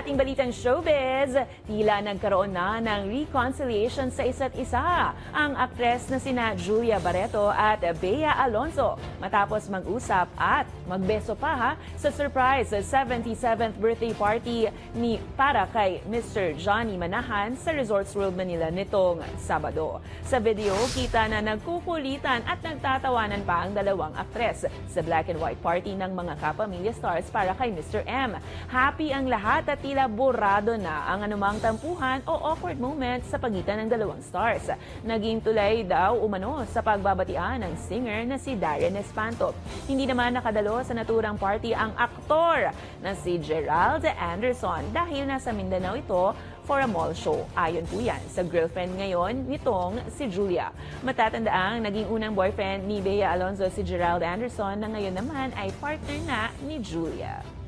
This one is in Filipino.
Sa ating balitang showbiz, tila nagkaroon na ng reconciliation sa isa't isa ang aktres na sina Julia Barreto at Bea Alonzo matapos mag-usap at magbeso pa sa surprise 77th birthday party ni para kay Mr. Johnny Manahan sa Resorts World Manila nitong Sabado. Sa video, kita na nagkukulitan at nagtatawanan pa ang dalawang aktres sa black and white party ng mga kapamilya stars para kay Mr. M. Happy ang lahat at tila borado na ang anumang tampuhan o awkward moment sa pagitan ng dalawang stars. Naging tulay daw umano sa pagbabatian ng singer na si Darren Espanto. Hindi naman nakadalo sa naturang party ang aktor na si Gerald Anderson dahil nasa Mindanao ito for a mall show. Ayon po yan sa girlfriend ngayon nitong si Julia. Matatandaang naging unang boyfriend ni Bea Alonzo si Gerald Anderson na ngayon naman ay partner na ni Julia.